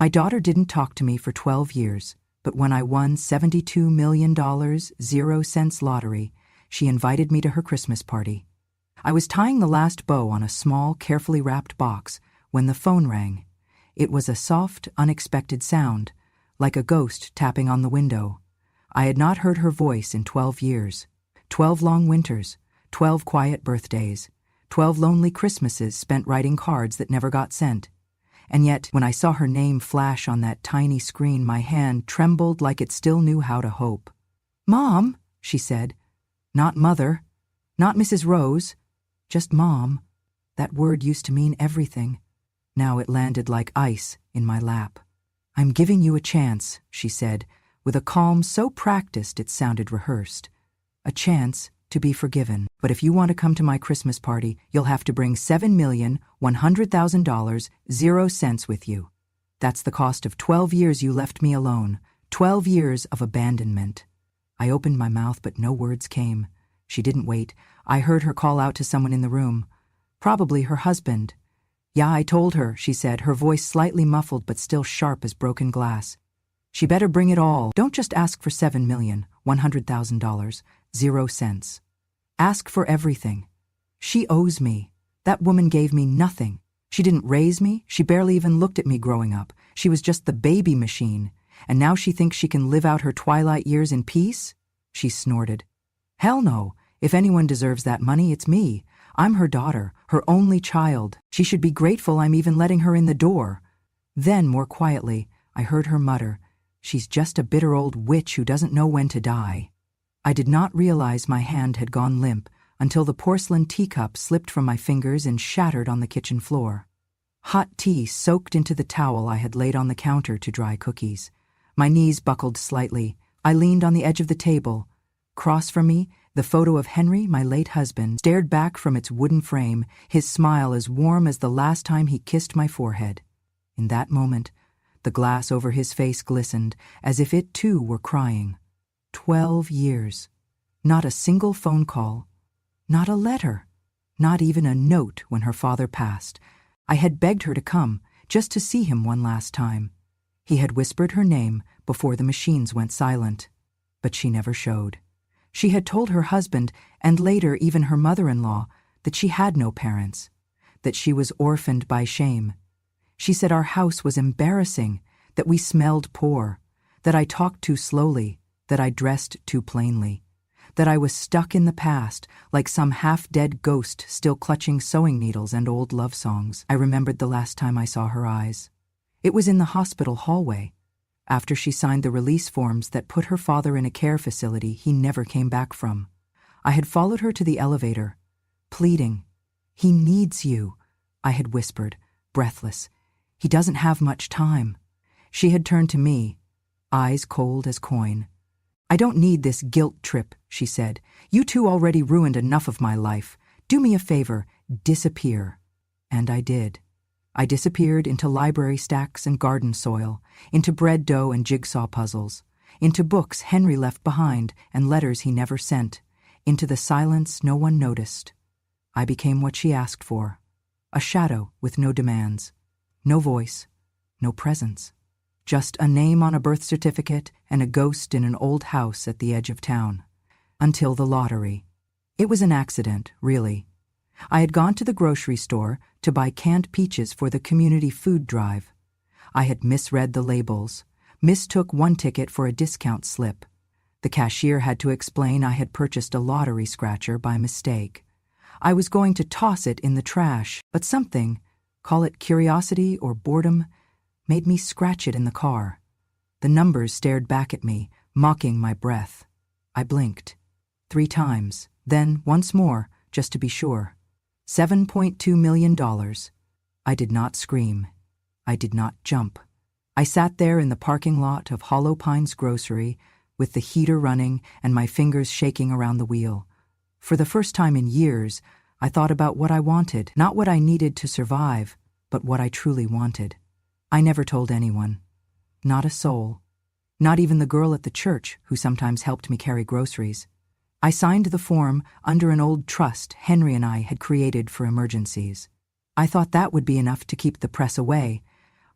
My daughter didn't talk to me for 12 years, but when I won $72 million, 0 cents lottery, she invited me to her Christmas party. I was tying the last bow on a small, carefully wrapped box when the phone rang. It was a soft, unexpected sound, like a ghost tapping on the window. I had not heard her voice in 12 years. 12 long winters, 12 quiet birthdays, 12 lonely Christmases spent writing cards that never got sent. And yet, when I saw her name flash on that tiny screen, my hand trembled like it still knew how to hope. "Mom," she said. Not Mother, not Mrs. Rose, just Mom. That word used to mean everything. Now it landed like ice in my lap. "I'm giving you a chance," she said, with a calm so practiced it sounded rehearsed. "A chance to be forgiven. But if you want to come to my Christmas party, you'll have to bring $7,100,000, 0 cents with you. That's the cost of 12 years you left me alone, 12 years of abandonment." I opened my mouth, but no words came. She didn't wait. I heard her call out to someone in the room. Probably her husband. "Yeah, I told her," she said, her voice slightly muffled but still sharp as broken glass. "She better bring it all. Don't just ask for $7,100,000, 0 cents. Ask for everything. She owes me. That woman gave me nothing. She didn't raise me. She barely even looked at me growing up. She was just the baby machine. And now she thinks she can live out her twilight years in peace?" She snorted. "Hell no. If anyone deserves that money, it's me. I'm her daughter, her only child. She should be grateful I'm even letting her in the door." Then, more quietly, I heard her mutter, "She's just a bitter old witch who doesn't know when to die." I did not realize my hand had gone limp until the porcelain teacup slipped from my fingers and shattered on the kitchen floor. Hot tea soaked into the towel I had laid on the counter to dry cookies. My knees buckled slightly. I leaned on the edge of the table. Across from me, the photo of Henry, my late husband, stared back from its wooden frame, his smile as warm as the last time he kissed my forehead. In that moment, the glass over his face glistened, as if it too were crying. 12 years. Not a single phone call. Not a letter. Not even a note when her father passed. I had begged her to come, just to see him one last time. He had whispered her name before the machines went silent. But she never showed. She had told her husband, and later even her mother-in-law, that she had no parents, that she was orphaned by shame. She said our house was embarrassing, that we smelled poor, that I talked too slowly, that I dressed too plainly, that I was stuck in the past, like some half-dead ghost still clutching sewing needles and old love songs. I remembered the last time I saw her eyes. It was in the hospital hallway, after she signed the release forms that put her father in a care facility he never came back from. I had followed her to the elevator, pleading. "He needs you," I had whispered, breathless. "He doesn't have much time." She had turned to me, eyes cold as coin. "I don't need this guilt trip," she said. "You two already ruined enough of my life. Do me a favor, disappear." And I did. I disappeared into library stacks and garden soil, into bread dough and jigsaw puzzles, into books Henry left behind and letters he never sent, into the silence no one noticed. I became what she asked for, a shadow with no demands, no voice, no presence, just a name on a birth certificate and a ghost in an old house at the edge of town. Until the lottery. It was an accident, really. I had gone to the grocery store to buy canned peaches for the community food drive. I had misread the labels, mistook one ticket for a discount slip. The cashier had to explain I had purchased a lottery scratcher by mistake. I was going to toss it in the trash, but something, call it curiosity or boredom, made me scratch it in the car. The numbers stared back at me, mocking my breath. I blinked. 3 times, then once more, just to be sure. $7.2 million. I did not scream. I did not jump. I sat there in the parking lot of Hollow Pines Grocery with the heater running and my fingers shaking around the wheel. For the first time in years, I thought about what I wanted, not what I needed to survive, but what I truly wanted. I never told anyone. Not a soul. Not even the girl at the church who sometimes helped me carry groceries. I signed the form under an old trust Henry and I had created for emergencies. I thought that would be enough to keep the press away,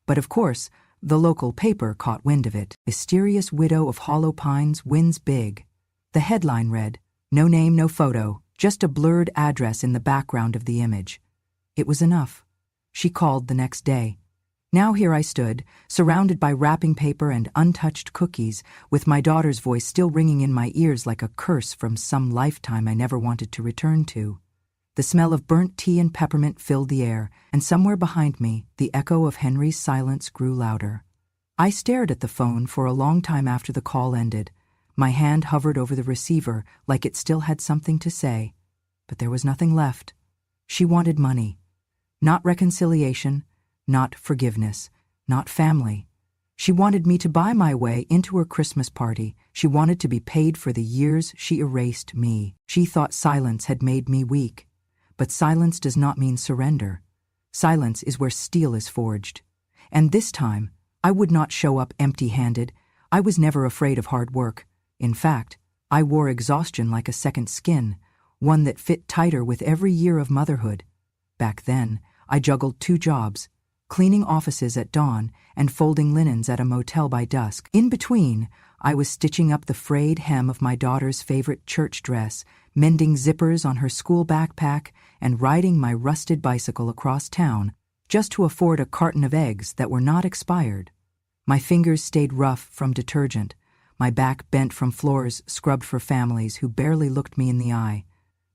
but of course, The local paper caught wind of it. Mysterious widow of Hollow Pines wins big. The headline read, "No name, no photo, just a blurred address in the background of the image." It was enough. She called the next day. Now here I stood, surrounded by wrapping paper and untouched cookies, with my daughter's voice still ringing in my ears like a curse from some lifetime I never wanted to return to. The smell of burnt tea and peppermint filled the air, and somewhere behind me, the echo of Henry's silence grew louder. I stared at the phone for a long time after the call ended. My hand hovered over the receiver like it still had something to say, but there was nothing left. She wanted money. Not reconciliation, not forgiveness, not family. She wanted me to buy my way into her Christmas party. She wanted to be paid for the years she erased me. She thought silence had made me weak. But silence does not mean surrender. Silence is where steel is forged. And this time, I would not show up empty-handed. I was never afraid of hard work. In fact, I wore exhaustion like a second skin, one that fit tighter with every year of motherhood. Back then, I juggled 2 jobs, cleaning offices at dawn and folding linens at a motel by dusk. In between, I was stitching up the frayed hem of my daughter's favorite church dress, mending zippers on her school backpack, and riding my rusted bicycle across town just to afford a carton of eggs that were not expired. My fingers stayed rough from detergent, my back bent from floors scrubbed for families who barely looked me in the eye,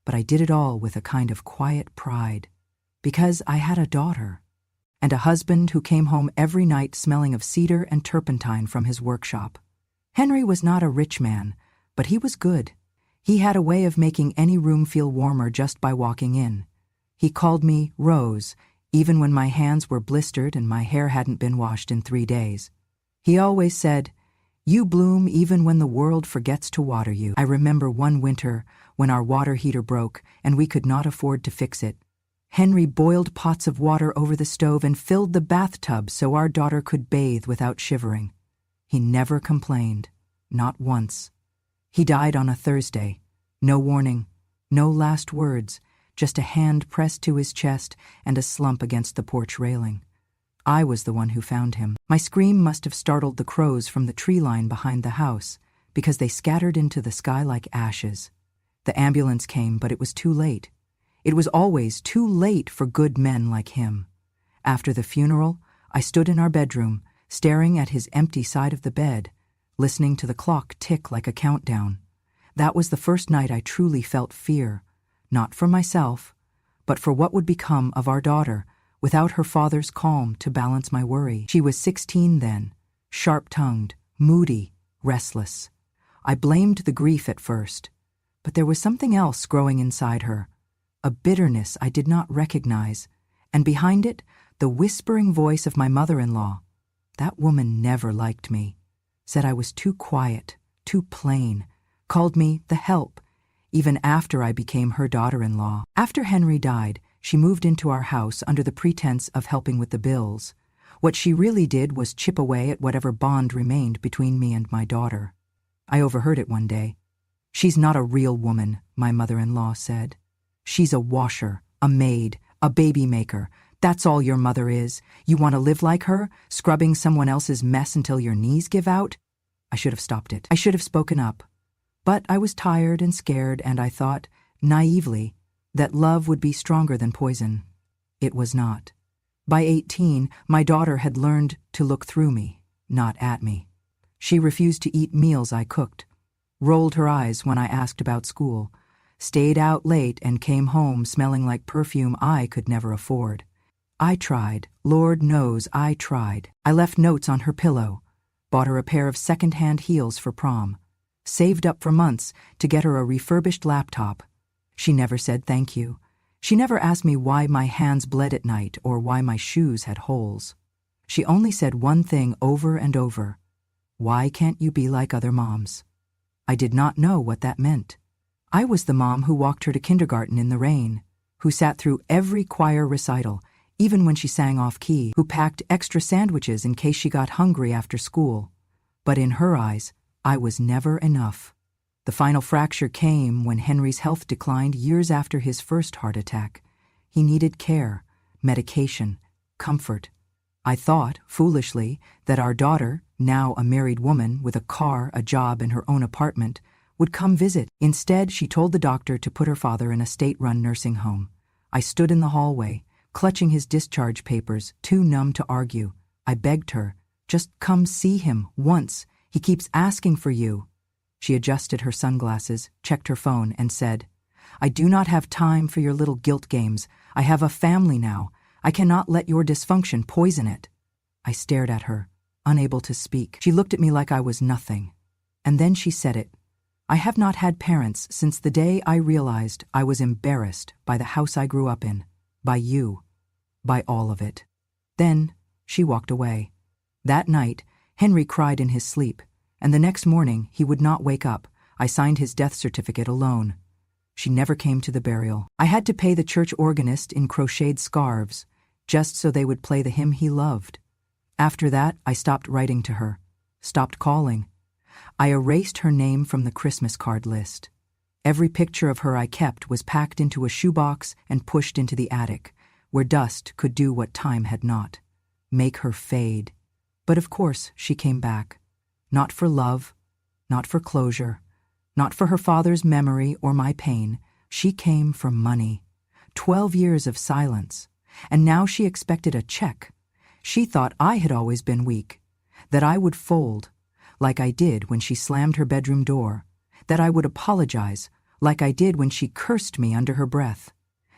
but I did it all with a kind of quiet pride. Because I had a daughter, and a husband who came home every night smelling of cedar and turpentine from his workshop. Henry was not a rich man, but he was good. He had a way of making any room feel warmer just by walking in. He called me Rose, even when my hands were blistered and my hair hadn't been washed in 3 days. He always said, "You bloom even when the world forgets to water you." I remember one winter when our water heater broke and we could not afford to fix it. Henry boiled pots of water over the stove and filled the bathtub so our daughter could bathe without shivering. He never complained, not once. He died on a Thursday. No warning, no last words, just a hand pressed to his chest and a slump against the porch railing. I was the one who found him. My scream must have startled the crows from the tree line behind the house, because they scattered into the sky like ashes. The ambulance came, but it was too late. It was always too late for good men like him. After the funeral, I stood in our bedroom, staring at his empty side of the bed, listening to the clock tick like a countdown. That was the first night I truly felt fear, not for myself, but for what would become of our daughter without her father's calm to balance my worry. She was 16 then, sharp-tongued, moody, restless. I blamed the grief at first, but there was something else growing inside her. A bitterness I did not recognize, and behind it, the whispering voice of my mother-in-law. That woman never liked me, said I was too quiet, too plain, called me the help, even after I became her daughter-in-law. After Henry died, she moved into our house under the pretense of helping with the bills. What she really did was chip away at whatever bond remained between me and my daughter. I overheard it one day. "She's not a real woman," my mother-in-law said. "She's a washer, a maid, a baby maker. That's all your mother is. You want to live like her, scrubbing someone else's mess until your knees give out?" I should have stopped it. I should have spoken up. But I was tired and scared, and I thought, naively, that love would be stronger than poison. It was not. By 18, my daughter had learned to look through me, not at me. She refused to eat meals I cooked, rolled her eyes when I asked about school, stayed out late and came home smelling like perfume I could never afford. I tried. Lord knows I tried. I left notes on her pillow, bought her a pair of second-hand heels for prom, saved up for months to get her a refurbished laptop. She never said thank you. She never asked me why my hands bled at night or why my shoes had holes. She only said one thing over and over: "Why can't you be like other moms?" I did not know what that meant. I was the mom who walked her to kindergarten in the rain, who sat through every choir recital, even when she sang off-key, who packed extra sandwiches in case she got hungry after school. But in her eyes, I was never enough. The final fracture came when Henry's health declined years after his first heart attack. He needed care, medication, comfort. I thought, foolishly, that our daughter, now a married woman with a car, a job, and her own apartment, would come visit. Instead, she told the doctor to put her father in a state-run nursing home. I stood in the hallway, clutching his discharge papers, too numb to argue. I begged her, "Just come see him, once. He keeps asking for you." She adjusted her sunglasses, checked her phone, and said, "I do not have time for your little guilt games. I have a family now. I cannot let your dysfunction poison it." I stared at her, unable to speak. She looked at me like I was nothing. And then she said it. "I have not had parents since the day I realized I was embarrassed by the house I grew up in, by you, by all of it." Then she walked away. That night, Henry cried in his sleep, and the next morning he would not wake up. I signed his death certificate alone. She never came to the burial. I had to pay the church organist in crocheted scarves, just so they would play the hymn he loved. After that, I stopped writing to her, stopped calling. I erased her name from the Christmas card list. Every picture of her I kept was packed into a shoebox and pushed into the attic, where dust could do what time had not, make her fade. But of course she came back. Not for love, not for closure, not for her father's memory or my pain. She came for money. 12 years of silence. And now she expected a check. She thought I had always been weak, that I would fold, like I did when she slammed her bedroom door, that I would apologize, like I did when she cursed me under her breath,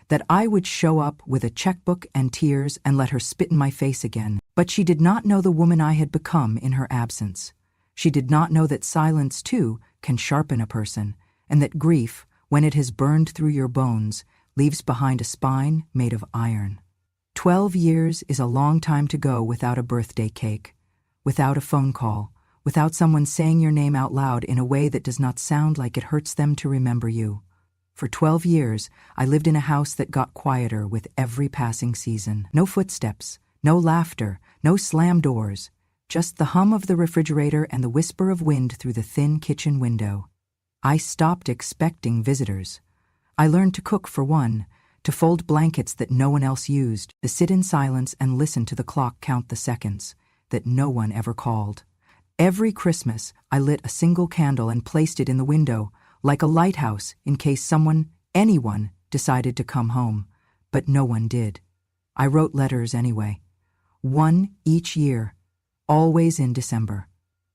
that I would show up with a checkbook and tears and let her spit in my face again. But she did not know the woman I had become in her absence. She did not know that silence, too, can sharpen a person, and that grief, when it has burned through your bones, leaves behind a spine made of iron. 12 years is a long time to go without a birthday cake, without a phone call, without someone saying your name out loud in a way that does not sound like it hurts them to remember you. For 12 years, I lived in a house that got quieter with every passing season. No footsteps, no laughter, no slam doors, just the hum of the refrigerator and the whisper of wind through the thin kitchen window. I stopped expecting visitors. I learned to cook for one, to fold blankets that no one else used, to sit in silence and listen to the clock count the seconds that no one ever called. Every Christmas, I lit a single candle and placed it in the window, like a lighthouse, in case anyone, decided to come home. But no one did. I wrote letters anyway. One each year, always in December.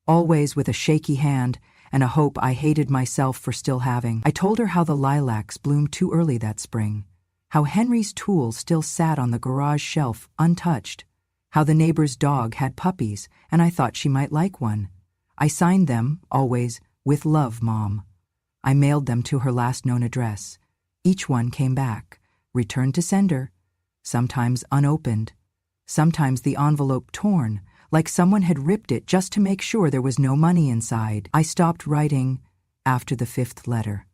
Always with a shaky hand and a hope I hated myself for still having. I told her how the lilacs bloomed too early that spring, how Henry's tools still sat on the garage shelf untouched, how the neighbor's dog had puppies and I thought she might like one. I signed them, always, "With love, Mom." I mailed them to her last known address. Each one came back, returned to sender, sometimes unopened, sometimes the envelope torn, like someone had ripped it just to make sure there was no money inside. I stopped writing after the 5th letter.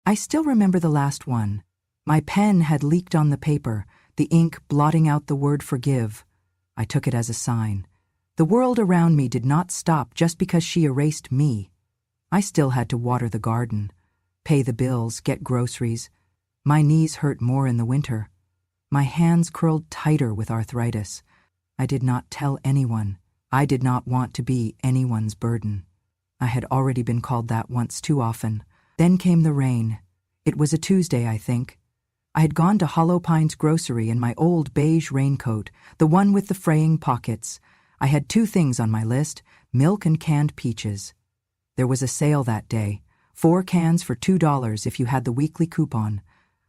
I still remember the last one. My pen had leaked on the paper, the ink blotting out the word forgive. I took it as a sign. The world around me did not stop just because she erased me. I still had to water the garden, pay the bills, get groceries. My knees hurt more in the winter. My hands curled tighter with arthritis. I did not tell anyone. I did not want to be anyone's burden. I had already been called that once too often. Then came the rain. It was a Tuesday, I think. I had gone to Hollow Pines Grocery in my old beige raincoat, the one with the fraying pockets. I had 2 things on my list, milk and canned peaches. There was a sale that day, 4 cans for $2 if you had the weekly coupon.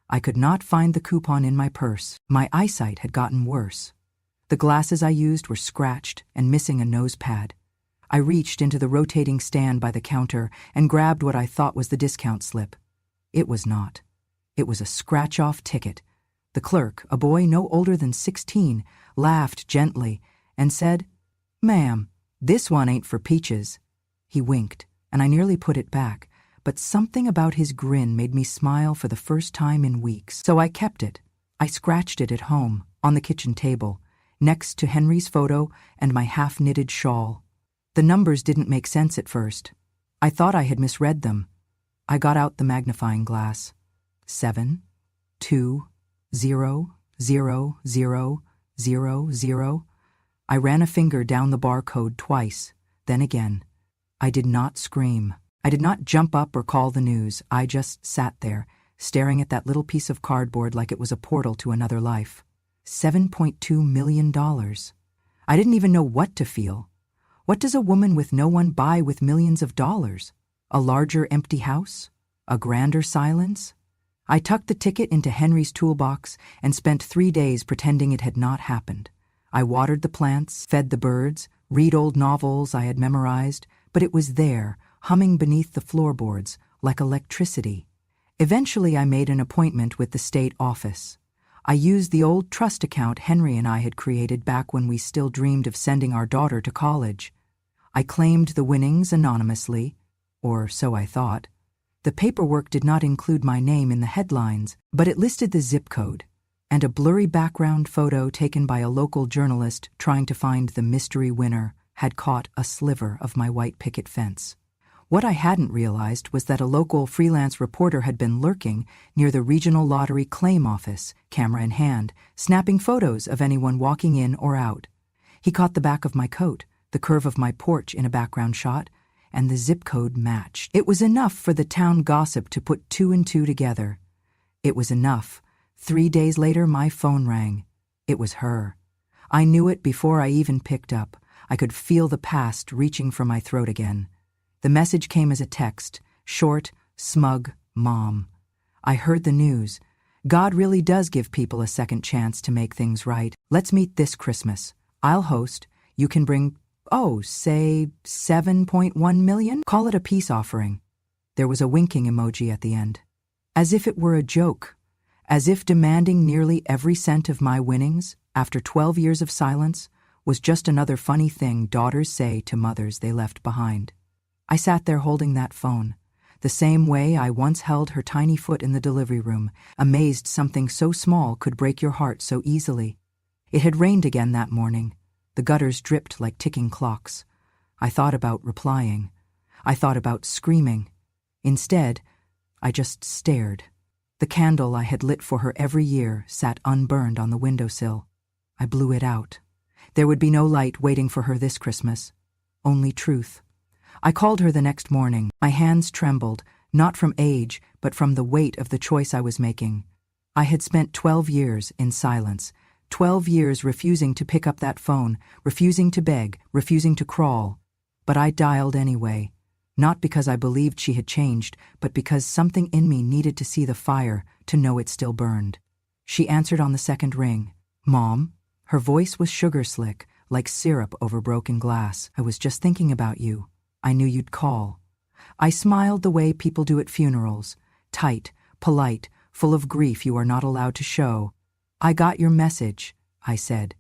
I could not find the coupon in my purse. My eyesight had gotten worse. The glasses I used were scratched and missing a nose pad. I reached into the rotating stand by the counter and grabbed what I thought was the discount slip. It was not. It was a scratch-off ticket. The clerk, a boy no older than 16, laughed gently and said, "Ma'am, this one ain't for peaches." He winked, and I nearly put it back, but something about his grin made me smile for the first time in weeks. So I kept it. I scratched it at home, on the kitchen table, next to Henry's photo and my half-knitted shawl. The numbers didn't make sense at first. I thought I had misread them. I got out the magnifying glass. 7, 2, 0, 0, 0, 0, 0. I ran a finger down the barcode twice, then again. I did not scream. I did not jump up or call the news. I just sat there, staring at that little piece of cardboard like it was a portal to another life. $7.2 million. I didn't even know what to feel. What does a woman with no one buy with millions of dollars? A larger empty house? A grander silence? I tucked the ticket into Henry's toolbox and spent 3 days pretending it had not happened. I watered the plants, fed the birds, read old novels I had memorized, but it was there, humming beneath the floorboards, like electricity. Eventually I made an appointment with the state office. I used the old trust account Henry and I had created back when we still dreamed of sending our daughter to college. I claimed the winnings anonymously, or so I thought. The paperwork did not include my name in the headlines, but it listed the zip code, and a blurry background photo taken by a local journalist trying to find the mystery winner had caught a sliver of my white picket fence. What I hadn't realized was that a local freelance reporter had been lurking near the regional lottery claim office, camera in hand, snapping photos of anyone walking in or out. He caught the back of my coat, the curve of my porch in a background shot, and the zip code matched. It was enough for the town gossip to put 2 and 2 together. It was enough. 3 days later, my phone rang. It was her. I knew it before I even picked up. I could feel the past reaching for my throat again. The message came as a text, short, smug, Mom. I heard the news. God really does give people a second chance to make things right. Let's meet this Christmas. I'll host. You can bring, say 7.1 million? Call it a peace offering. There was a winking emoji at the end. As if it were a joke. As if demanding nearly every cent of my winnings, after 12 years of silence, was just another funny thing daughters say to mothers they left behind. I sat there holding that phone, the same way I once held her tiny foot in the delivery room, amazed something so small could break your heart so easily. It had rained again that morning. The gutters dripped like ticking clocks. I thought about replying. I thought about screaming. Instead, I just stared. The candle I had lit for her every year sat unburned on the windowsill. I blew it out. There would be no light waiting for her this Christmas. Only truth. I called her the next morning. My hands trembled, not from age, but from the weight of the choice I was making. I had spent 12 years in silence, 12 years refusing to pick up that phone, refusing to beg, refusing to crawl. But I dialed anyway, not because I believed she had changed, but because something in me needed to see the fire, to know it still burned. She answered on the second ring. Mom? Her voice was sugar slick, like syrup over broken glass. I was just thinking about you. I knew you'd call. I smiled the way people do at funerals, tight, polite, full of grief you are not allowed to show. I got your message, I said.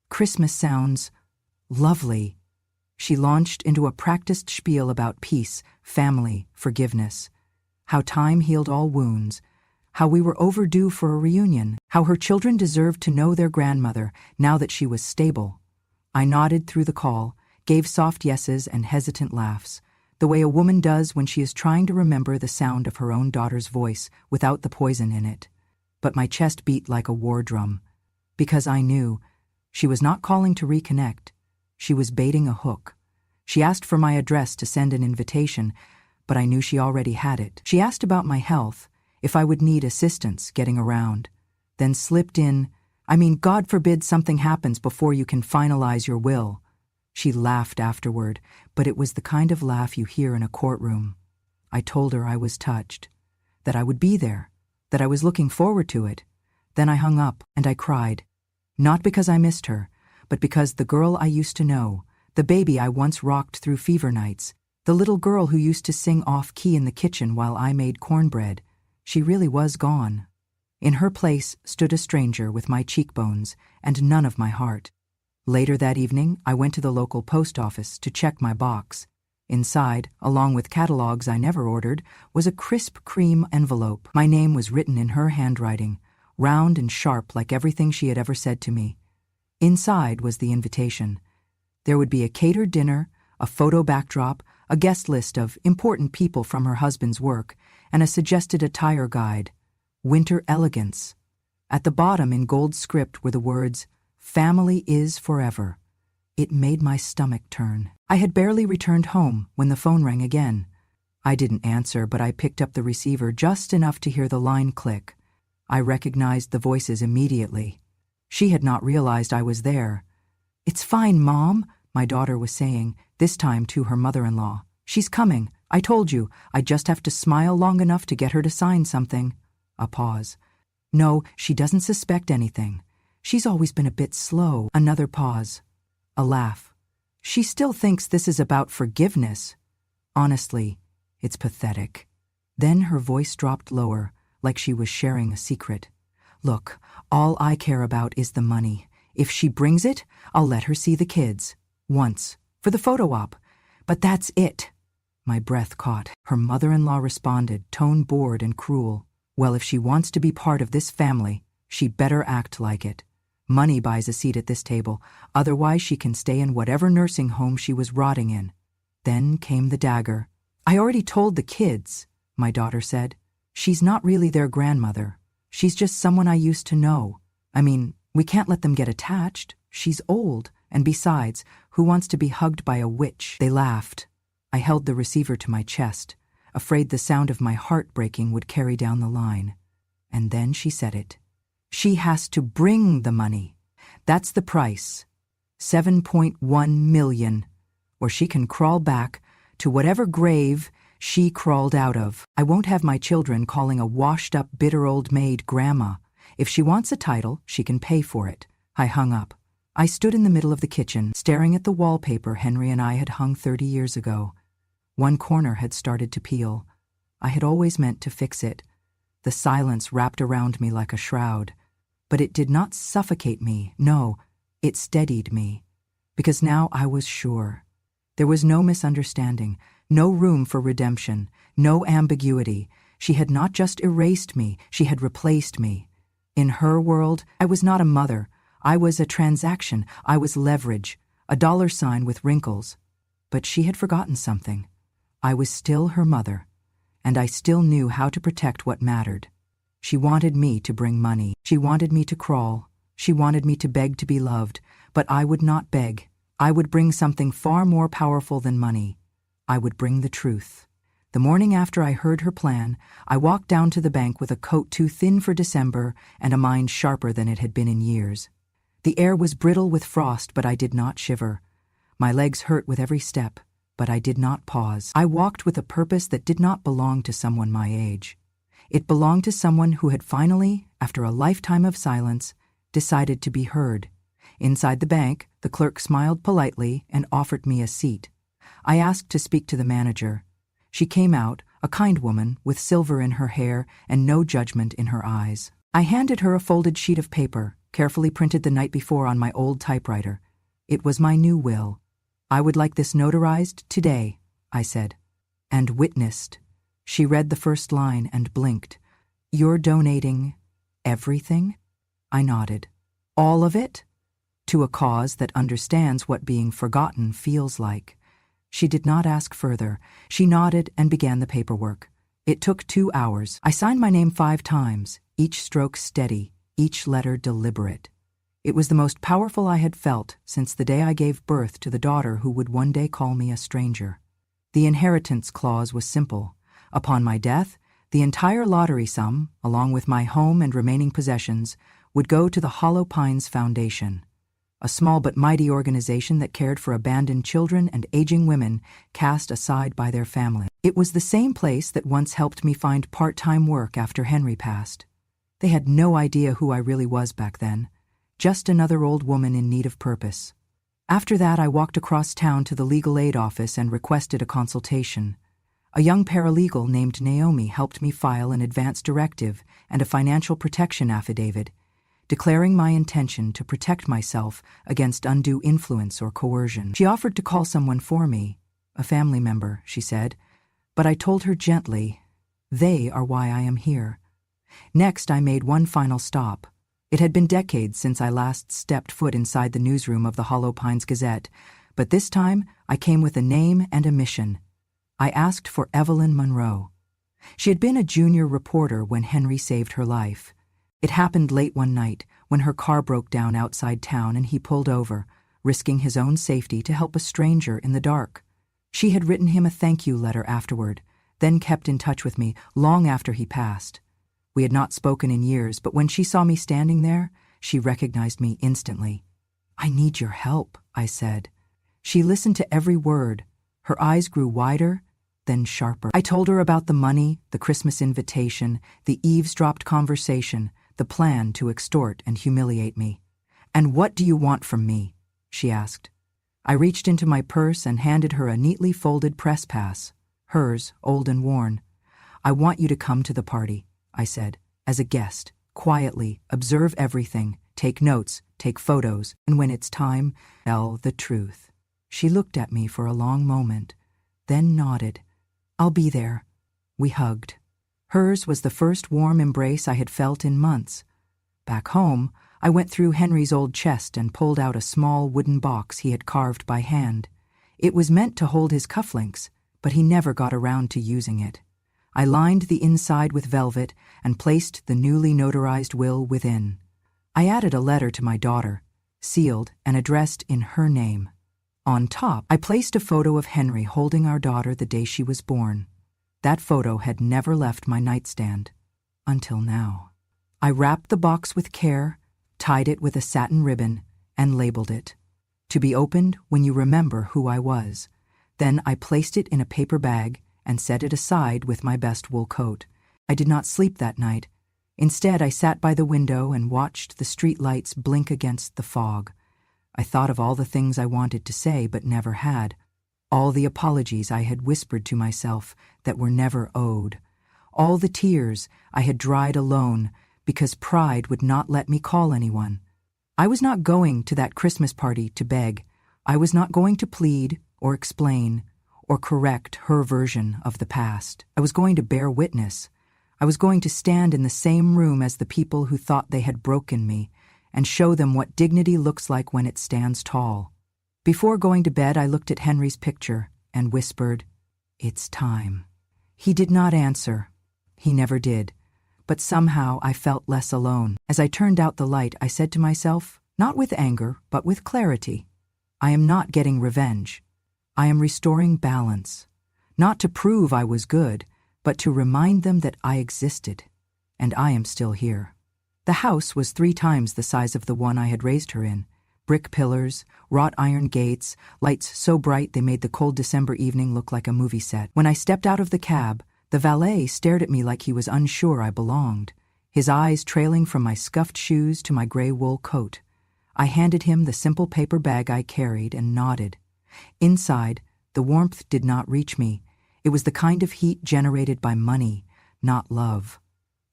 Christmas sounds lovely. She launched into a practiced spiel about peace, family, forgiveness, how time healed all wounds, how we were overdue for a reunion, how her children deserved to know their grandmother now that she was stable. I nodded through the call, gave soft yeses and hesitant laughs, the way a woman does when she is trying to remember the sound of her own daughter's voice without the poison in it. But my chest beat like a war drum, because I knew she was not calling to reconnect. She was baiting a hook. She asked for my address to send an invitation, but I knew she already had it. She asked about my health, if I would need assistance getting around, then slipped in, God forbid something happens before you can finalize your will. She laughed afterward, but it was the kind of laugh you hear in a courtroom. I told her I was touched, that I would be there, that I was looking forward to it. Then I hung up and I cried. Not because I missed her, but because the girl I used to know, the baby I once rocked through fever nights, the little girl who used to sing off-key in the kitchen while I made cornbread, she really was gone. In her place stood a stranger with my cheekbones and none of my heart. Later that evening, I went to the local post office to check my box. Inside, along with catalogs I never ordered, was a crisp cream envelope. My name was written in her handwriting, round and sharp like everything she had ever said to me. Inside was the invitation. There would be a catered dinner, a photo backdrop, a guest list of important people from her husband's work, and a suggested attire guide. Winter elegance. At the bottom in gold script were the words, Family is forever. It made my stomach turn. I had barely returned home when the phone rang again. I didn't answer, but I picked up the receiver just enough to hear the line click. I recognized the voices immediately. She had not realized I was there. "It's fine, Mom," my daughter was saying, this time to her mother-in-law. "She's coming. I told you, I just have to smile long enough to get her to sign something." A pause. "No, she doesn't suspect anything. She's always been a bit slow." Another pause. A laugh. "She still thinks this is about forgiveness. Honestly, it's pathetic." Then her voice dropped lower, like she was sharing a secret. "Look, all I care about is the money. If she brings it, I'll let her see the kids. Once, for the photo op. But that's it." My breath caught. Her mother-in-law responded, tone bored and cruel. "Well, if she wants to be part of this family, she better act like it. Money buys a seat at this table, otherwise she can stay in whatever nursing home she was rotting in." Then came the dagger. "I already told the kids," my daughter said. "She's not really their grandmother. She's just someone I used to know. I mean, we can't let them get attached. She's old, and besides, who wants to be hugged by a witch?" They laughed. I held the receiver to my chest, afraid the sound of my heart breaking would carry down the line. And then she said it. "She has to bring the money. That's the price. 7.1 million. Or she can crawl back to whatever grave she crawled out of. I won't have my children calling a washed-up, bitter old maid grandma. If she wants a title, she can pay for it." I hung up. I stood in the middle of the kitchen, staring at the wallpaper Henry and I had hung 30 years ago. One corner had started to peel. I had always meant to fix it. The silence wrapped around me like a shroud. But it did not suffocate me. No, it steadied me. Because now I was sure. There was no misunderstanding, no room for redemption, no ambiguity. She had not just erased me, she had replaced me. In her world, I was not a mother. I was a transaction. I was leverage, a dollar sign with wrinkles. But she had forgotten something. I was still her mother, and I still knew how to protect what mattered. She wanted me to bring money. She wanted me to crawl. She wanted me to beg to be loved. But I would not beg. I would bring something far more powerful than money. I would bring the truth. The morning after I heard her plan, I walked down to the bank with a coat too thin for December and a mind sharper than it had been in years. The air was brittle with frost, but I did not shiver. My legs hurt with every step, but I did not pause. I walked with a purpose that did not belong to someone my age. It belonged to someone who had finally, after a lifetime of silence, decided to be heard. Inside the bank, the clerk smiled politely and offered me a seat. I asked to speak to the manager. She came out, a kind woman, with silver in her hair and no judgment in her eyes. I handed her a folded sheet of paper, carefully printed the night before on my old typewriter. It was my new will. "I would like this notarized today," I said. "And witnessed." She read the first line and blinked. "You're donating everything?" I nodded. "All of it?" "To a cause that understands what being forgotten feels like." She did not ask further. She nodded and began the paperwork. It took 2 hours. I signed my name 5 times, each stroke steady, each letter deliberate. It was the most powerful I had felt since the day I gave birth to the daughter who would one day call me a stranger. The inheritance clause was simple. Upon my death, the entire lottery sum, along with my home and remaining possessions, would go to the Hollow Pines Foundation, a small but mighty organization that cared for abandoned children and aging women cast aside by their family. It was the same place that once helped me find part-time work after Henry passed. They had no idea who I really was back then, just another old woman in need of purpose. After that, I walked across town to the legal aid office and requested a consultation. A young paralegal named Naomi helped me file an advance directive and a financial protection affidavit, declaring my intention to protect myself against undue influence or coercion. She offered to call someone for me, a family member, she said, but I told her gently, "They are why I am here." Next, I made one final stop. It had been decades since I last stepped foot inside the newsroom of the Hollow Pines Gazette, but this time I came with a name and a mission. I asked for Evelyn Monroe. She had been a junior reporter when Henry saved her life. It happened late one night when her car broke down outside town and he pulled over, risking his own safety to help a stranger in the dark. She had written him a thank you letter afterward, then kept in touch with me long after he passed. We had not spoken in years, but when she saw me standing there, she recognized me instantly. "I need your help," I said. She listened to every word. Her eyes grew wider, then sharper. I told her about the money, the Christmas invitation, the eavesdropped conversation, the plan to extort and humiliate me. "And what do you want from me?" she asked. I reached into my purse and handed her a neatly folded press pass, hers old and worn. "I want you to come to the party," I said, "as a guest, quietly, observe everything, take notes, take photos, and when it's time, tell the truth." She looked at me for a long moment, then nodded. "I'll be there." We hugged. Hers was the first warm embrace I had felt in months. Back home, I went through Henry's old chest and pulled out a small wooden box he had carved by hand. It was meant to hold his cufflinks, but he never got around to using it. I lined the inside with velvet and placed the newly notarized will within. I added a letter to my daughter, sealed and addressed in her name. On top, I placed a photo of Henry holding our daughter the day she was born. That photo had never left my nightstand. Until now. I wrapped the box with care, tied it with a satin ribbon, and labeled it. "To be opened when you remember who I was." Then I placed it in a paper bag and set it aside with my best wool coat. I did not sleep that night. Instead, I sat by the window and watched the street lights blink against the fog. I thought of all the things I wanted to say but never had, all the apologies I had whispered to myself that were never owed, all the tears I had dried alone because pride would not let me call anyone. I was not going to that Christmas party to beg. I was not going to plead or explain or correct her version of the past. I was going to bear witness. I was going to stand in the same room as the people who thought they had broken me and show them what dignity looks like when it stands tall. Before going to bed, I looked at Henry's picture and whispered, "It's time." He did not answer. He never did. But somehow I felt less alone. As I turned out the light, I said to myself, not with anger, but with clarity, I am not getting revenge. I am restoring balance. Not to prove I was good, but to remind them that I existed. And I am still here. The house was 3 times the size of the one I had raised her in. Brick pillars, wrought iron gates, lights so bright they made the cold December evening look like a movie set. When I stepped out of the cab, the valet stared at me like he was unsure I belonged, his eyes trailing from my scuffed shoes to my gray wool coat. I handed him the simple paper bag I carried and nodded. Inside, the warmth did not reach me. It was the kind of heat generated by money, not love.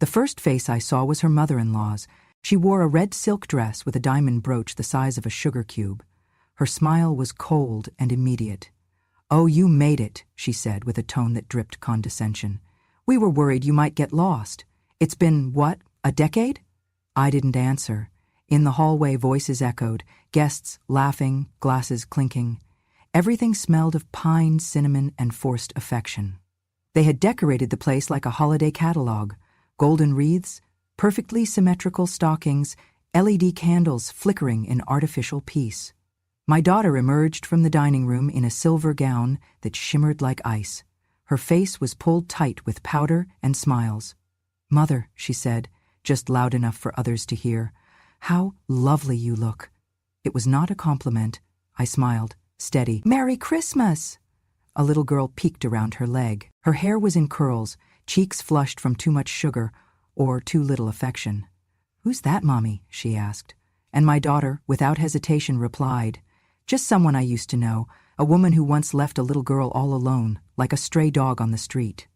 The first face I saw was her mother-in-law's. She wore a red silk dress with a diamond brooch the size of a sugar cube. Her smile was cold and immediate. "Oh, you made it," she said with a tone that dripped condescension. "We were worried you might get lost. It's been, what, a decade?" I didn't answer. In the hallway, voices echoed, guests laughing, glasses clinking. Everything smelled of pine, cinnamon, and forced affection. They had decorated the place like a holiday catalog. Golden wreaths, perfectly symmetrical stockings, LED candles flickering in artificial peace. My daughter emerged from the dining room in a silver gown that shimmered like ice. Her face was pulled tight with powder and smiles. "Mother," she said, just loud enough for others to hear, "how lovely you look." It was not a compliment. I smiled, steady. "Merry Christmas!" A little girl peeked around her leg. Her hair was in curls, cheeks flushed from too much sugar or too little affection. "Who's that, Mommy?" she asked. And my daughter, without hesitation, replied, "Just someone I used to know, a woman who once left a little girl all alone, like a stray dog on the street."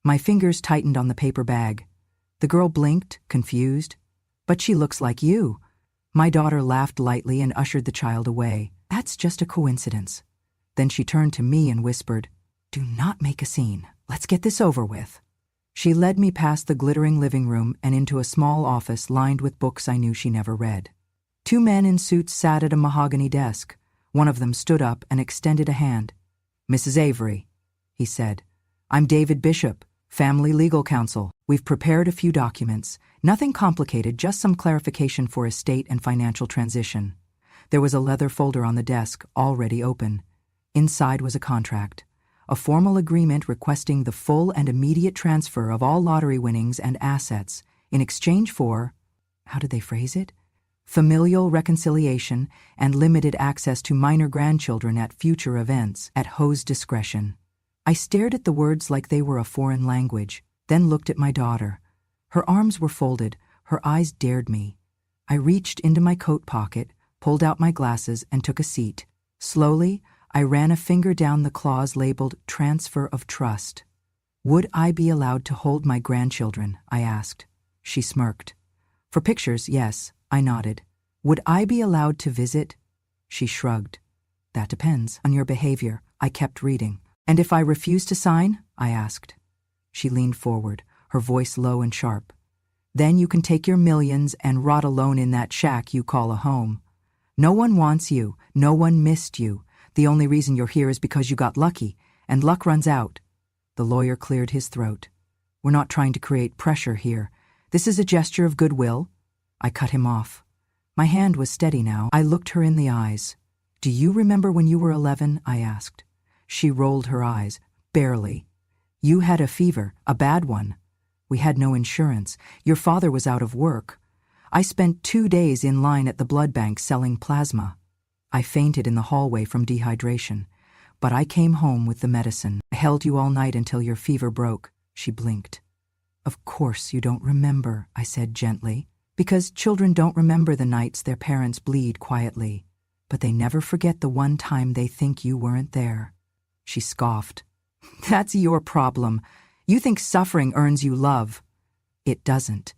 My fingers tightened on the paper bag. The girl blinked, confused. "But she looks like you." My daughter laughed lightly and ushered the child away. "That's just a coincidence." Then she turned to me and whispered, "Do not make a scene. Let's get this over with." She led me past the glittering living room and into a small office lined with books I knew she never read. 2 men in suits sat at a mahogany desk. One of them stood up and extended a hand. "Mrs. Avery," he said, "I'm David Bishop, Family Legal Counsel. We've prepared a few documents. Nothing complicated, just some clarification for estate and financial transition. There was a leather folder on the desk, already open. Inside was a contract, a formal agreement requesting the full and immediate transfer of all lottery winnings and assets in exchange for, how did they phrase it? Familial reconciliation and limited access to minor grandchildren at future events, at Ho's discretion. I stared at the words like they were a foreign language, then looked at my daughter. Her arms were folded, her eyes dared me. I reached into my coat pocket, pulled out my glasses, and took a seat. Slowly, I ran a finger down the clause labeled Transfer of Trust. Would I be allowed to hold my grandchildren? I asked. She smirked. For pictures, yes, I nodded. Would I be allowed to visit? She shrugged. That depends on your behavior. I kept reading. And if I refuse to sign? I asked. She leaned forward, her voice low and sharp. Then you can take your millions and rot alone in that shack you call a home. No one wants you. No one missed you. The only reason you're here is because you got lucky, and luck runs out. The lawyer cleared his throat. We're not trying to create pressure here. This is a gesture of goodwill. I cut him off. My hand was steady now. I looked her in the eyes. Do you remember when you were 11? I asked. She rolled her eyes. Barely. You had a fever, a bad one. We had no insurance. Your father was out of work. I spent 2 days in line at the blood bank selling plasma. I fainted in the hallway from dehydration, but I came home with the medicine. I held you all night until your fever broke. She blinked. Of course you don't remember, I said gently, because children don't remember the nights their parents bleed quietly, but they never forget the one time they think you weren't there. She scoffed. That's your problem. You think suffering earns you love. It doesn't.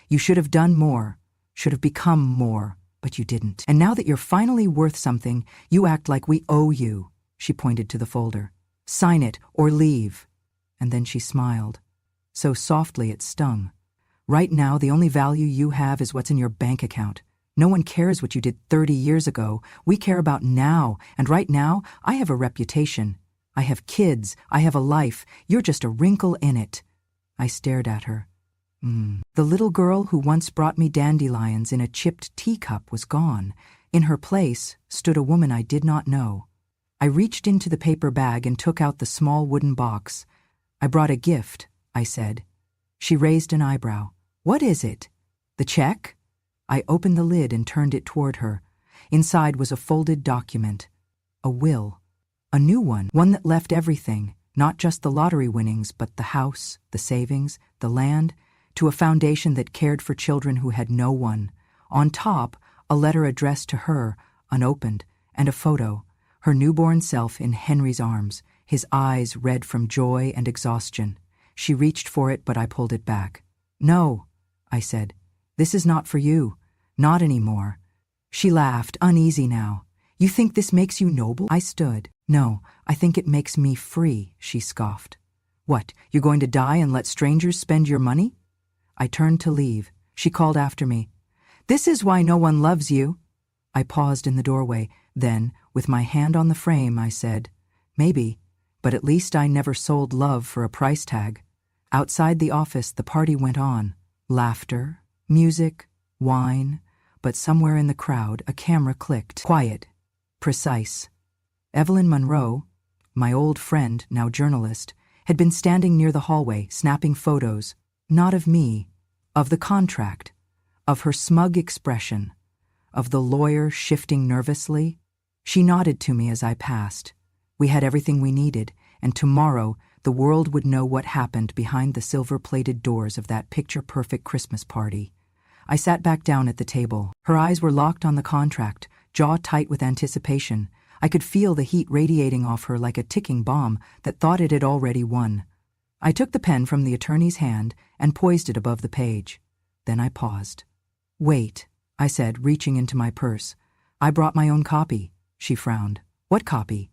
You should have done more, should have become more. But you didn't. And now that you're finally worth something, you act like we owe you. She pointed to the folder. Sign it or leave. And then she smiled. So softly it stung. Right now, the only value you have is what's in your bank account. No one cares what you did 30 years ago. We care about now. And right now, I have a reputation. I have kids. I have a life. You're just a wrinkle in it. I stared at her. The little girl who once brought me dandelions in a chipped teacup was gone. In her place stood a woman I did not know. I reached into the paper bag and took out the small wooden box. I brought a gift, I said. She raised an eyebrow. What is it? The check? I opened the lid and turned it toward her. Inside was a folded document. A will. A new one that left everything, not just the lottery winnings, but the house, the savings, the land, to a foundation that cared for children who had no one. On top, a letter addressed to her, unopened, and a photo, her newborn self in Henry's arms, his eyes red from joy and exhaustion. She reached for it, but I pulled it back. No, I said. This is not for you. Not anymore. She laughed, uneasy now. You think this makes you noble? I stood. No, I think it makes me free, she scoffed. What, you're going to die and let strangers spend your money? I turned to leave. She called after me. This is why no one loves you. I paused in the doorway. Then, with my hand on the frame, I said, maybe, but at least I never sold love for a price tag. Outside the office, the party went on. Laughter, music, wine, but somewhere in the crowd, a camera clicked. Quiet. Precise. Evelyn Monroe, my old friend, now journalist, had been standing near the hallway, snapping photos. Not of me, of the contract, of her smug expression, of the lawyer shifting nervously. She nodded to me as I passed. We had everything we needed, and tomorrow the world would know what happened behind the silver-plated doors of that picture-perfect Christmas party. I sat back down at the table. Her eyes were locked on the contract, jaw tight with anticipation. I could feel the heat radiating off her like a ticking bomb that thought it had already won. I took the pen from the attorney's hand and poised it above the page. Then I paused. Wait, I said, reaching into my purse. I brought my own copy. She frowned. What copy?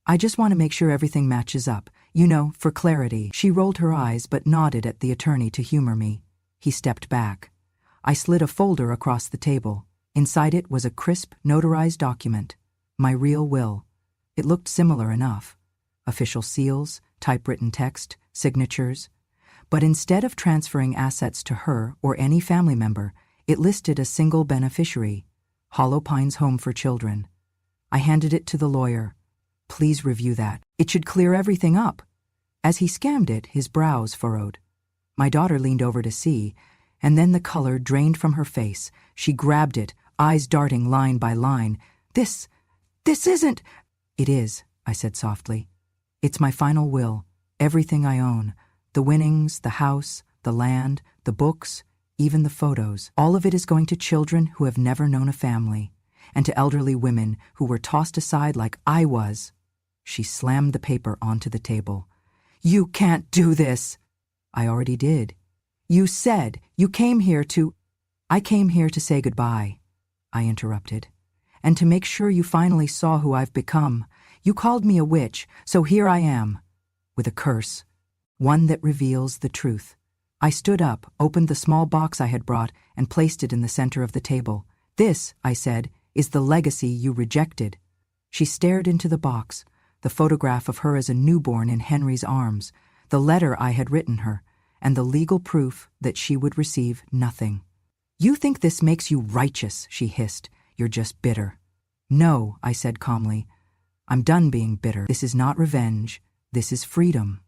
I just want to make sure everything matches up. You know, for clarity. She rolled her eyes but nodded at the attorney to humor me. He stepped back. I slid a folder across the table. Inside it was a crisp, notarized document. My real will. It looked similar enough. Official seals, typewritten text, signatures. But instead of transferring assets to her or any family member, it listed a single beneficiary, Hollow Pines Home for Children. I handed it to the lawyer. Please review that. It should clear everything up. As he scanned it, his brows furrowed. My daughter leaned over to see, and then the color drained from her face. She grabbed it, eyes darting line by line. This isn't... It is, I said softly. It's my final will, everything I own. The winnings, the house, the land, the books, even the photos. All of it is going to children who have never known a family, and to elderly women who were tossed aside like I was. She slammed the paper onto the table. You can't do this. I already did. You said you came here to... I came here to say goodbye, I interrupted, and to make sure you finally saw who I've become. You called me a witch, so here I am, with a curse, one that reveals the truth. I stood up, opened the small box I had brought, and placed it in the center of the table. This, I said, is the legacy you rejected. She stared into the box, the photograph of her as a newborn in Henry's arms, the letter I had written her, and the legal proof that she would receive nothing. You think this makes you righteous, she hissed. You're just bitter. No, I said calmly. I'm done being bitter. This is not revenge. This is freedom.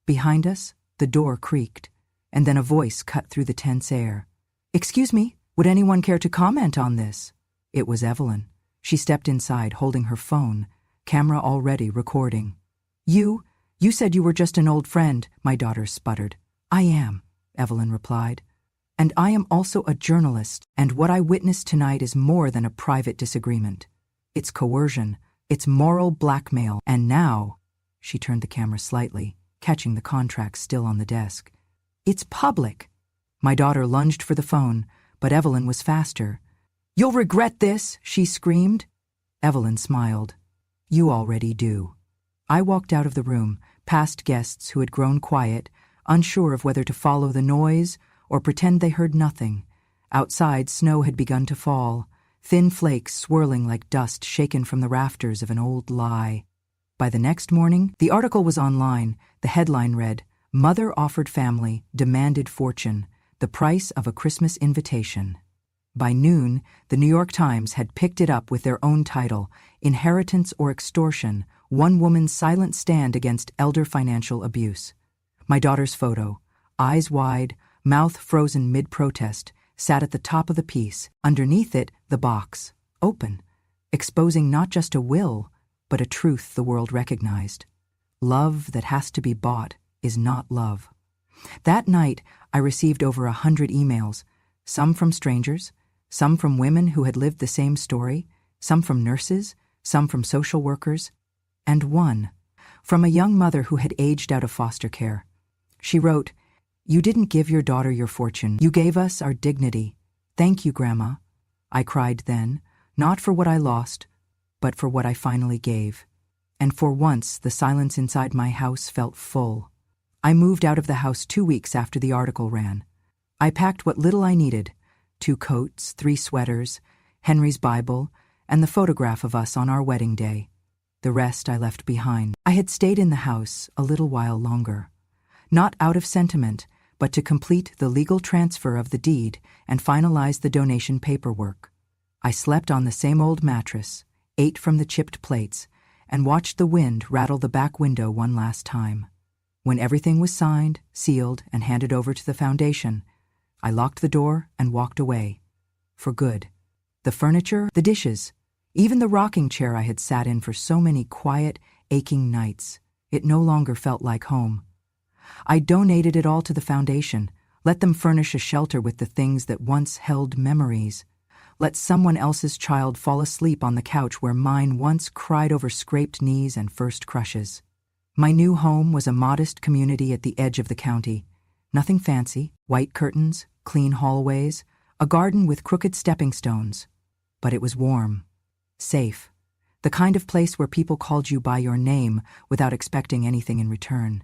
Behind us, the door creaked, and then a voice cut through the tense air. Excuse me, would anyone care to comment on this? It was Evelyn. She stepped inside, holding her phone, camera already recording. You said you were just an old friend, my daughter sputtered. I am, Evelyn replied. And I am also a journalist, and what I witnessed tonight is more than a private disagreement. It's coercion, it's moral blackmail, and now, she turned the camera slightly, catching the contract still on the desk. It's public. My daughter lunged for the phone, but Evelyn was faster. You'll regret this, she screamed. Evelyn smiled. You already do. I walked out of the room, past guests who had grown quiet, unsure of whether to follow the noise or pretend they heard nothing. Outside, snow had begun to fall, thin flakes swirling like dust shaken from the rafters of an old lie. By the next morning, the article was online. The headline read, Mother offered family, demanded fortune, the price of a Christmas invitation. By noon, the New York Times had picked it up with their own title, Inheritance or Extortion, One Woman's Silent Stand Against Elder Financial Abuse. My daughter's photo, eyes wide, mouth frozen mid-protest, sat at the top of the piece. Underneath it, the box, open, exposing not just a will, but a truth the world recognized. Love that has to be bought is not love. That night, I received over 100 emails, some from strangers, some from women who had lived the same story, some from nurses, some from social workers, and one from a young mother who had aged out of foster care. She wrote, You didn't give your daughter your fortune. You gave us our dignity. Thank you, Grandma. I cried then, not for what I lost, but for what I finally gave. And for once, the silence inside my house felt full. I moved out of the house 2 weeks after the article ran. I packed what little I needed, 2 coats, 3 sweaters, Henry's Bible, and the photograph of us on our wedding day. The rest I left behind. I had stayed in the house a little while longer, not out of sentiment, but to complete the legal transfer of the deed and finalize the donation paperwork. I slept on the same old mattress, ate from the chipped plates, and watched the wind rattle the back window one last time. When everything was signed, sealed, and handed over to the foundation, I locked the door and walked away. For good. The furniture, the dishes, even the rocking chair I had sat in for so many quiet, aching nights, it no longer felt like home. I donated it all to the foundation, let them furnish a shelter with the things that once held memories. Let someone else's child fall asleep on the couch where mine once cried over scraped knees and first crushes. My new home was a modest community at the edge of the county. Nothing fancy, white curtains, clean hallways, a garden with crooked stepping stones. But it was warm, safe, the kind of place where people called you by your name without expecting anything in return.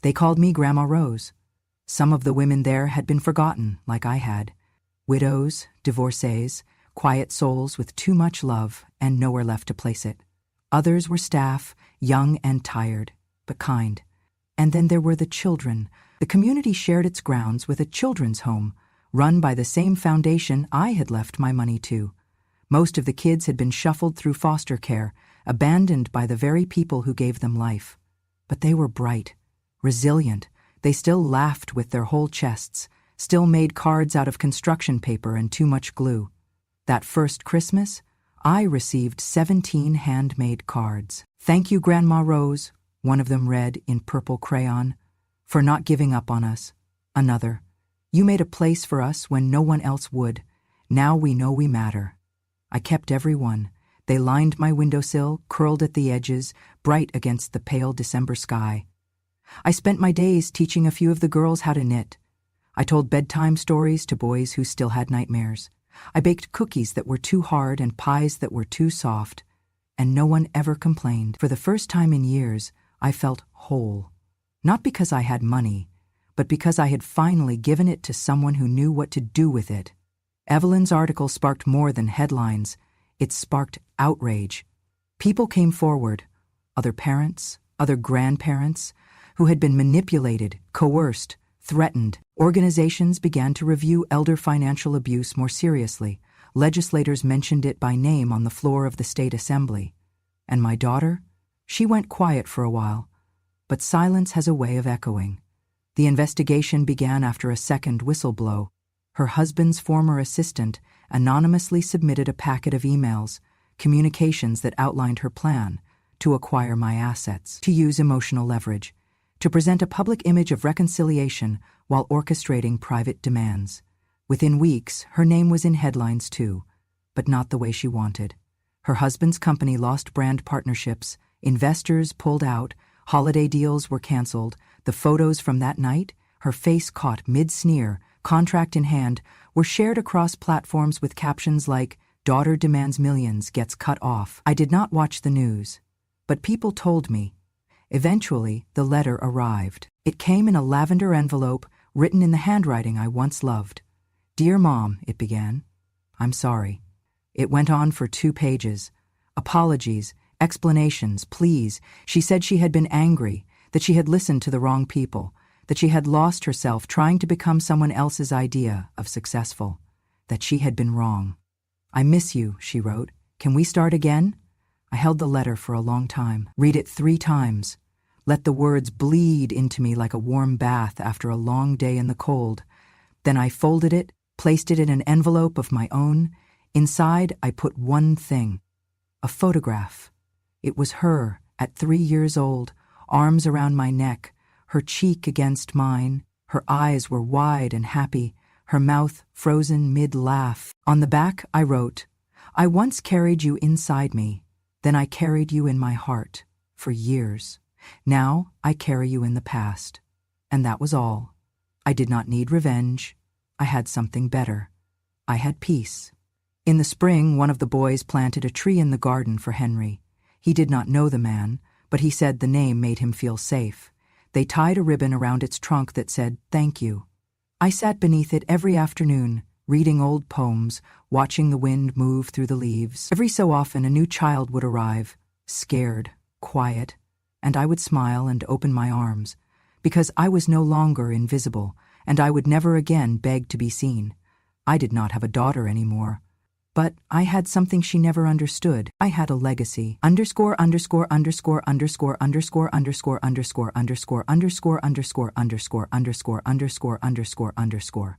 They called me Grandma Rose. Some of the women there had been forgotten, like I had. Widows, divorcees, quiet souls with too much love and nowhere left to place it. Others were staff, young and tired, but kind. And then there were the children. The community shared its grounds with a children's home, run by the same foundation I had left my money to. Most of the kids had been shuffled through foster care, abandoned by the very people who gave them life. But they were bright, resilient. They still laughed with their whole chests, still made cards out of construction paper and too much glue. That first Christmas, I received 17 handmade cards. "Thank you, Grandma Rose," one of them read in purple crayon, "for not giving up on us." Another, "You made a place for us when no one else would. Now we know we matter." I kept every one. They lined my windowsill, curled at the edges, bright against the pale December sky. I spent my days teaching a few of the girls how to knit. I told bedtime stories to boys who still had nightmares. I baked cookies that were too hard and pies that were too soft, and no one ever complained. For the first time in years, I felt whole. Not because I had money, but because I had finally given it to someone who knew what to do with it. Evelyn's article sparked more than headlines. It sparked outrage. People came forward, other parents, other grandparents, who had been manipulated, coerced, threatened. Organizations began to review elder financial abuse more seriously. Legislators mentioned it by name on the floor of the state assembly. And my daughter? She went quiet for a while. But silence has a way of echoing. The investigation began after a second whistle blow. Her husband's former assistant anonymously submitted a packet of emails, communications that outlined her plan to acquire my assets, to use emotional leverage, to present a public image of reconciliation while orchestrating private demands. Within weeks, her name was in headlines too, but not the way she wanted. Her husband's company lost brand partnerships, investors pulled out, holiday deals were canceled. The photos from that night, her face caught mid-sneer, contract in hand, were shared across platforms with captions like, "Daughter demands millions, gets cut off." I did not watch the news, but people told me. Eventually, the letter arrived. It came in a lavender envelope, written in the handwriting I once loved. "Dear Mom," it began. "I'm sorry." It went on for 2 pages. Apologies, explanations, pleas. She said she had been angry, that she had listened to the wrong people, that she had lost herself trying to become someone else's idea of successful, that she had been wrong. "I miss you," she wrote. "Can we start again?" I held the letter for a long time. Read it 3 times. Let the words bleed into me like a warm bath after a long day in the cold. Then I folded it, placed it in an envelope of my own. Inside, I put one thing: a photograph. It was her, at 3 years old, arms around my neck, her cheek against mine. Her eyes were wide and happy, her mouth frozen mid-laugh. On the back, I wrote, "I once carried you inside me. Then I carried you in my heart, for years. Now I carry you in the past." And that was all. I did not need revenge. I had something better. I had peace. In the spring, one of the boys planted a tree in the garden for Henry. He did not know the man, but he said the name made him feel safe. They tied a ribbon around its trunk that said, "Thank you." I sat beneath it every afternoon, reading old poems, watching the wind move through the leaves. Every so often a new child would arrive, scared, quiet, and I would smile and open my arms, because I was no longer invisible, and I would never again beg to be seen. I did not have a daughter anymore. But I had something she never understood. I had a legacy. _____________________________________________________________________________________________________________________:___________________________________________________________________________________________________________h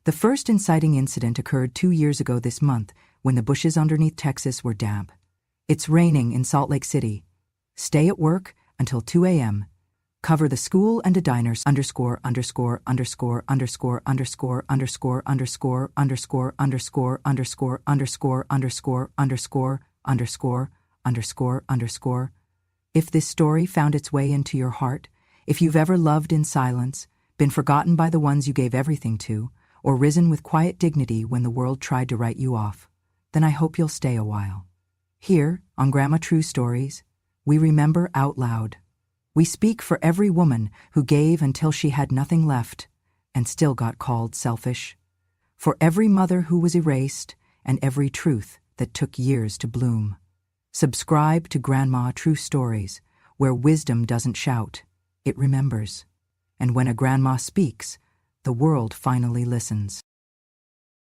The first inciting incident occurred 2 years ago this month when the bushes underneath Texas were damp. It's raining in Salt Lake City. Stay at work until 2 a.m. Cover the school and a diners __________________________________________________________________________________________________________________________ If this story found its way into your heart, if you've ever loved in silence, been forgotten by the ones you gave everything to, or risen with quiet dignity when the world tried to write you off, then I hope you'll stay a while. Here, on Grandma True Stories, we remember out loud. We speak for every woman who gave until she had nothing left and still got called selfish. For every mother who was erased and every truth that took years to bloom. Subscribe to Grandma True Stories, where wisdom doesn't shout, it remembers. And when a grandma speaks, the world finally listens.